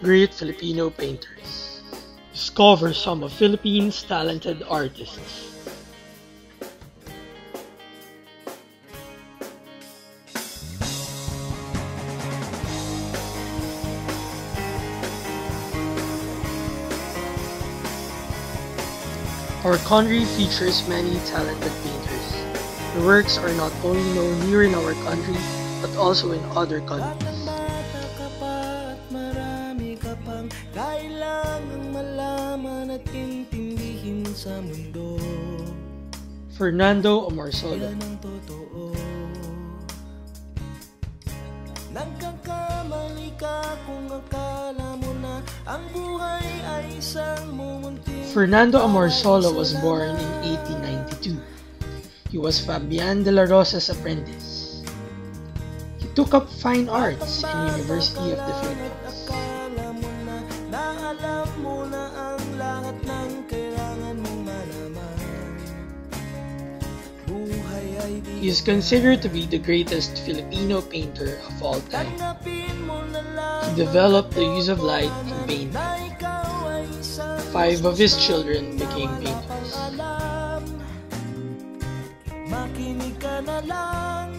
Great Filipino painters. Discover some of Philippines' talented artists. Our country features many talented painters. Their works are not only known here in our country, but also in other countries. Bata ka pa at marami ka pang kailangang malaman at intindihin sa mundo. Fernando Amorsolo. Yan ang totoo. Nagkakamali ka kung akala mo na ang buhay ay isang mumunting. Fernando Amorsolo was born in 1892. He was Fabian de la Rosa's apprentice. He took up fine arts in University of the Philippines. Akala mo na alam mo na ang lahat ng kailangan mong malaman. Buhay ay di. He is considered to be the greatest Filipino painter of all time. Tanggapin mo na lang He developed the use of light in painting. na ikaw ay isang 5 of his children became painters. alam. Makinig ka na lang.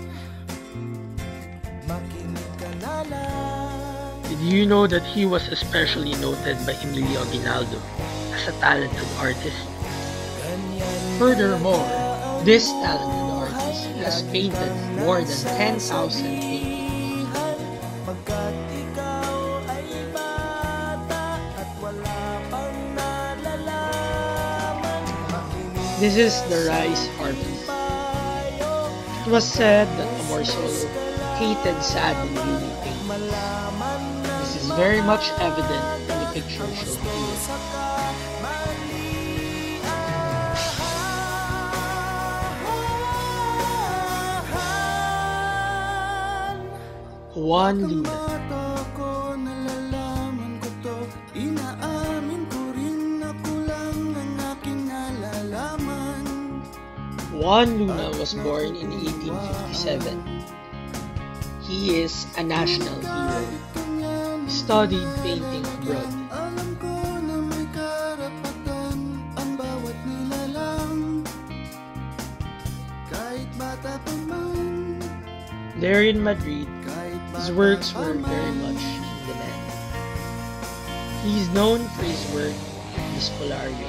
Makinig ka na lang. Did you know that he was especially noted by Emilio Aguinaldo as a talented artist? Furthermore, this talented artist has painted more than 10,000 paintings. Pagkat ikaw ay bata at wala pang nalalaman. This is the rice harvest. It was said that Amorsolo hated sad and gloomy paintings. This is very much evident in the picture shown here. Juan Luna. Mata ko, nalalaman ko to. Inaamin ko rin na kulang ang aking nalalaman. Juan Luna was born in 1857. He is a national hero. He studied painting abroad. Alam ko na may karapatan ang bawat nilalang. Kahit bata pa man, There in Madrid, kahit his bata works pa were man. very much in demand. He is known for his work in Espolario.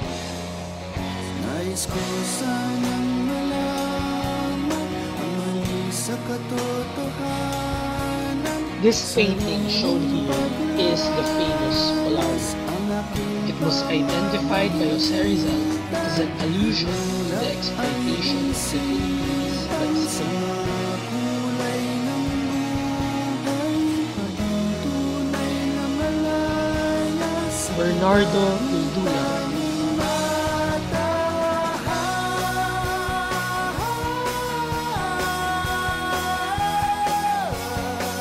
Nais ko sanang malaman ang mali sa katotohanan. This painting shown here is the famous Polaris. Ang aking It was identified by Jose Rizal as an allusion to the exploitation of the Philippines by Spain. kulay ng buhay, tunay na malayas. Bernardo Vildula.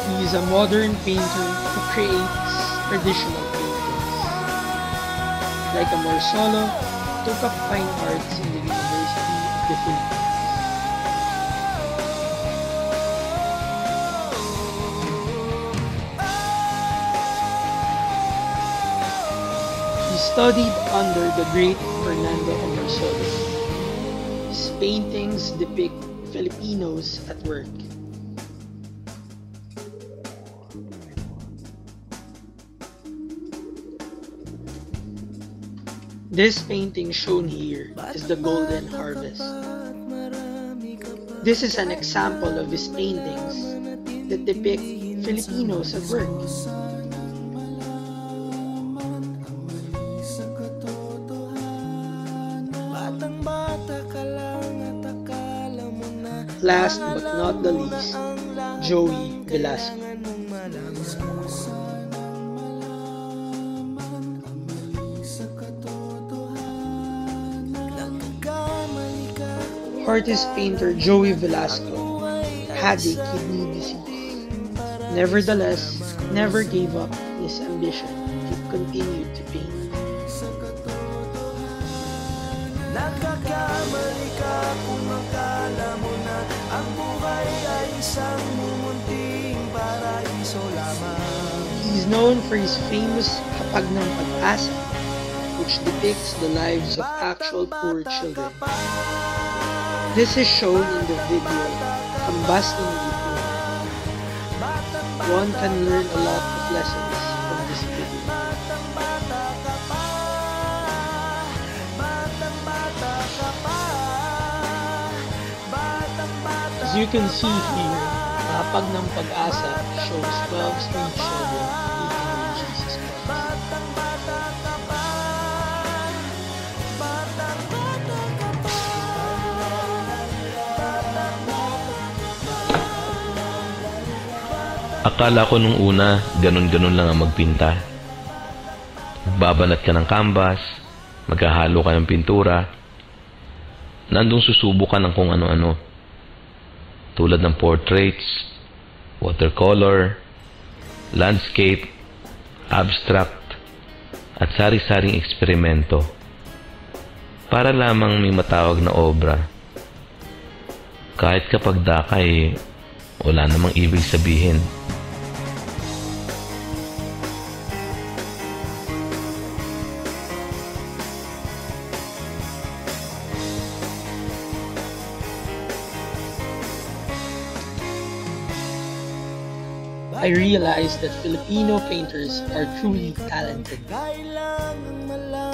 He is a modern painter who creates traditional paintings. Like Amorsolo, he took up fine arts in the University of the Philippines. He studied under the great Fernando Amorsolo. His paintings depict Filipinos at work. This painting shown here is the Golden Harvest. This is an example of his paintings that depict Filipinos at work. Last but not the least, Joey Velasco. Artist painter Joey Velasco had a kidney disease. Nevertheless, never gave up his ambition and continued to paint. Nagkakamali ka kung akala mo na ang buhay ay isang mumunting paraiso lamang. He He's known for his famous Hapag ng Pag-asa, which depicts the lives of actual poor children. This is shown in the video Kambas ng Lipunan. One can learn a lot of lessons from this video. As you can see here, the Hapag ng Pag-asa shows 12 street children eating with Jesus Christ. Akala ko nung una, ganun-ganun lang ang magpinta. Magbabanat ka ng canvas, maghahalo ka ng pintura, nandung susubo ka ng kung ano-ano. Tulad ng portraits, watercolor, landscape, abstract, at sari-saring eksperimento. Para lamang may matawag na obra. Kahit kapag dakay, wala namang ibig sabihin. I realized that Filipino painters are truly talented.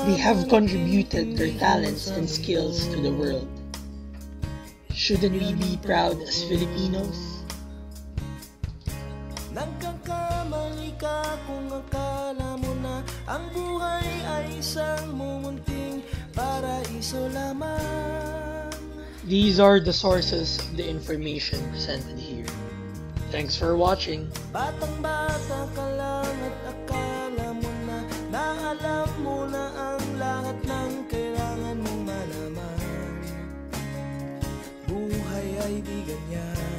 They have contributed their talents and skills to the world. Shouldn't we be proud as Filipinos? Nagkakamali ka kung akala mo na ang buhay ay isang mumunting paraiso lamang. These are the sources of the information presented here. Thanks for watching. Batang-bata ka lang at akala mo na alam mo na ang lahat ng kailangan mong malaman. Buhay ay di ganyan.